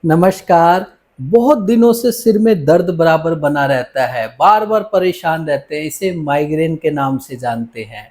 नमस्कार। बहुत दिनों से सिर में दर्द बराबर बना रहता है, बार बार परेशान रहते हैं, इसे माइग्रेन के नाम से जानते हैं।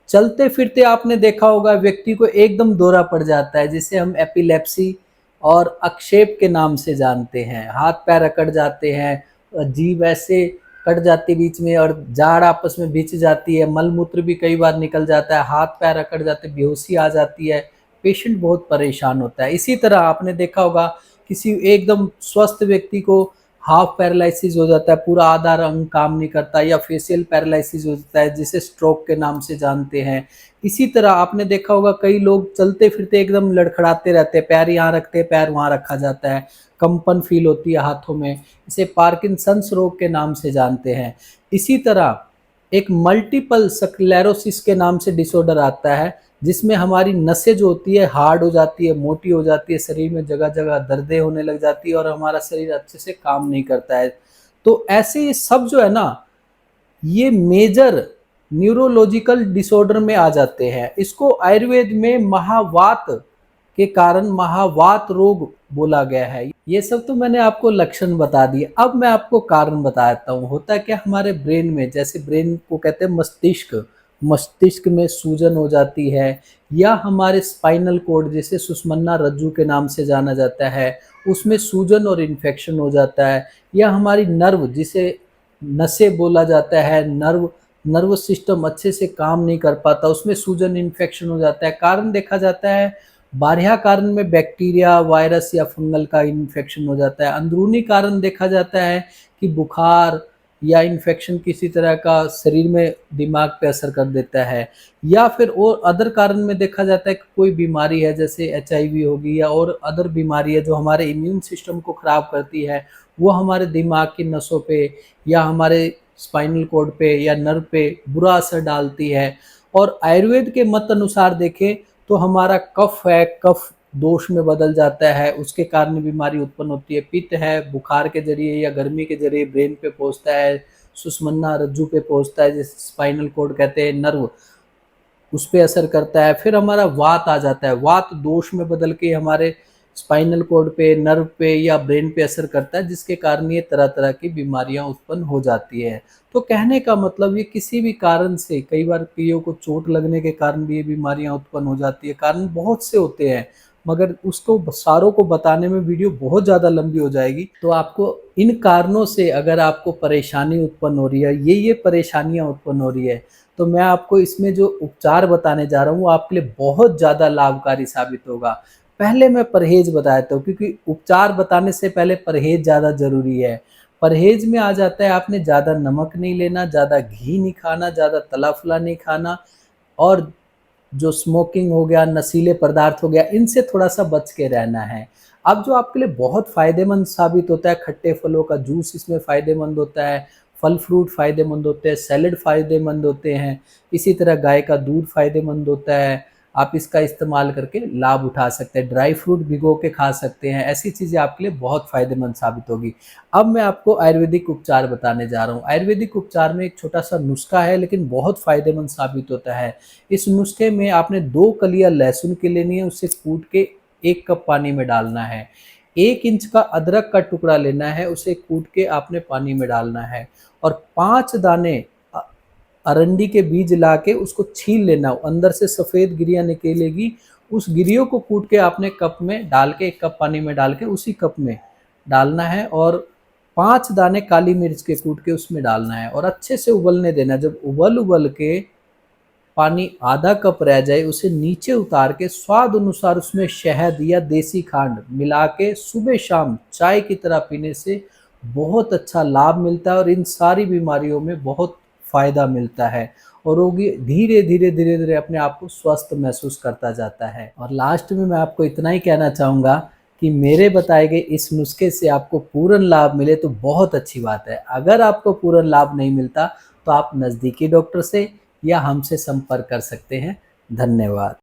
चलते फिरते आपने देखा होगा व्यक्ति को एकदम दौरा पड़ जाता है, जिसे हम एपिलेप्सी और अक्षेप के नाम से जानते हैं। हाथ पैर अकड़ जाते हैं, जीभ ऐसे कट जाती है बीच में, और जाड़ आपस में भिंच जाती है, मल मूत्र भी कई बार निकल जाता है, हाथ पैर अकड़ जाते, बेहोशी आ जाती है, पेशेंट बहुत परेशान होता है। इसी तरह आपने देखा होगा किसी एकदम स्वस्थ व्यक्ति को हाफ पैरालिसिस हो जाता है, पूरा आधा अंग काम नहीं करता, या फेशियल पैरालिसिस हो जाता है जिसे स्ट्रोक के नाम से जानते हैं। इसी तरह आपने देखा होगा कई लोग चलते फिरते एकदम लड़खड़ाते रहते हैं, पैर यहाँ रखते हैं पैर वहाँ रखा जाता है, कंपन फील होती है हाथों में, इसे पार्किंसंस रोग के नाम से जानते हैं। इसी तरह एक मल्टीपल स्क्लेरोसिस के नाम से डिसऑर्डर आता है, जिसमें हमारी नसें जो होती है हार्ड हो जाती है, मोटी हो जाती है, शरीर में जगह जगह दर्दें होने लग जाती है और हमारा शरीर अच्छे से काम नहीं करता है। तो ऐसे ये सब जो है ना, ये मेजर न्यूरोलॉजिकल डिसऑर्डर में आ जाते हैं। इसको आयुर्वेद में महावात के कारण महावात रोग बोला गया है। ये सब तो मैंने आपको लक्षण बता दिए, अब मैं आपको कारण बताता हूँ। होता क्या हमारे ब्रेन में, जैसे ब्रेन को कहते हैं मस्तिष्क, मस्तिष्क में सूजन हो जाती है, या हमारे स्पाइनल कोड जिसे सुषुम्ना रज्जु के नाम से जाना जाता है, उसमें सूजन और इन्फेक्शन हो जाता है, या हमारी नर्व जिसे नसें बोला जाता है, नर्व सिस्टम अच्छे से काम नहीं कर पाता, उसमें सूजन इन्फेक्शन हो जाता है। कारण देखा जाता है बाह्य कारण में बैक्टीरिया, वायरस या फंगल का इन्फेक्शन हो जाता है। अंदरूनी कारण देखा जाता है कि बुखार या इन्फेक्शन किसी तरह का शरीर में दिमाग पे असर कर देता है, या फिर और अदर कारण में देखा जाता है कि कोई बीमारी है जैसे एचआईवी होगी, या और अदर बीमारी है जो हमारे इम्यून सिस्टम को खराब करती है, वो हमारे दिमाग की नसों पे या हमारे स्पाइनल कॉर्ड पे या नर्व पे बुरा असर डालती है। और आयुर्वेद के मत अनुसार देखें तो हमारा कफ है, कफ दोष में बदल जाता है, उसके कारण बीमारी उत्पन्न होती है। पित्त है, बुखार के जरिए या गर्मी के जरिए ब्रेन पे पहुंचता है, सुषुम्ना रज्जु पे पहुंचता है, जिसे स्पाइनल कॉर्ड कहते हैं, नर्व उस पे असर करता है। फिर हमारा वात आ जाता है, वात दोष में बदल के हमारे स्पाइनल कॉर्ड पे, नर्व पे या ब्रेन पे असर करता है, जिसके कारण ये तरह तरह की बीमारियां उत्पन्न हो जाती है। तो कहने का मतलब ये किसी भी कारण से, कई बार कईयों को चोट लगने के कारण भी ये बीमारियां उत्पन्न हो जाती है। कारण बहुत से होते हैं, मगर उसको सारों को बताने में वीडियो बहुत ज़्यादा लंबी हो जाएगी। तो आपको इन कारणों से अगर आपको परेशानी उत्पन्न हो रही है, ये परेशानियां उत्पन्न हो रही है, तो मैं आपको इसमें जो उपचार बताने जा रहा हूँ वो आपके लिए बहुत ज़्यादा लाभकारी साबित होगा। पहले मैं परहेज बताता हूँ, क्योंकि उपचार बताने से पहले परहेज ज़्यादा ज़रूरी है। परहेज में आ जाता है आपने ज़्यादा नमक नहीं लेना, ज़्यादा घी नहीं खाना, ज़्यादा तला फला नहीं खाना, और जो स्मोकिंग हो गया, नशीले पदार्थ हो गया, इनसे थोड़ा सा बच के रहना है। अब जो आपके लिए बहुत फ़ायदेमंद साबित होता है, खट्टे फलों का जूस इसमें फ़ायदेमंद होता है, फल फ्रूट फ़ायदेमंद होते हैं, सैलेड फ़ायदेमंद होते हैं, इसी तरह गाय का दूध फ़ायदेमंद होता है। आप इसका इस्तेमाल करके लाभ उठा सकते हैं, ड्राई फ्रूट भिगो के खा सकते हैं, ऐसी चीज़ें आपके लिए बहुत फ़ायदेमंद साबित होगी। अब मैं आपको आयुर्वेदिक उपचार बताने जा रहा हूँ। आयुर्वेदिक उपचार में एक छोटा सा नुस्खा है, लेकिन बहुत फ़ायदेमंद साबित होता है। इस नुस्खे में आपने 2 कलियां लहसुन की लेनी है, उसे कूट के 1 कप पानी में डालना है। 1 इंच का अदरक का टुकड़ा लेना है, उसे कूट के आपने पानी में डालना है, और 5 दाने अरंडी के बीज ला के उसको छील लेना, अंदर से सफ़ेद गिरियाँ निकलेगी, उस गिरियों को कूट के आपने कप में डाल के, 1 कप पानी में डाल के उसी कप में डालना है, और 5 दाने काली मिर्च के कूट के उसमें डालना है, और अच्छे से उबलने देना। जब उबल के पानी आधा कप रह जाए, उसे नीचे उतार के स्वाद अनुसार उसमें शहद या देसी खांड मिला के सुबह शाम चाय की तरह पीने से बहुत अच्छा लाभ मिलता है, और इन सारी बीमारियों में बहुत फ़ायदा मिलता है, और रोगी धीरे धीरे धीरे धीरे अपने आप को स्वस्थ महसूस करता जाता है। और लास्ट में मैं आपको इतना ही कहना चाहूँगा कि मेरे बताए गए इस नुस्खे से आपको पूर्ण लाभ मिले तो बहुत अच्छी बात है। अगर आपको पूर्ण लाभ नहीं मिलता तो आप नज़दीकी डॉक्टर से या हमसे संपर्क कर सकते हैं। धन्यवाद।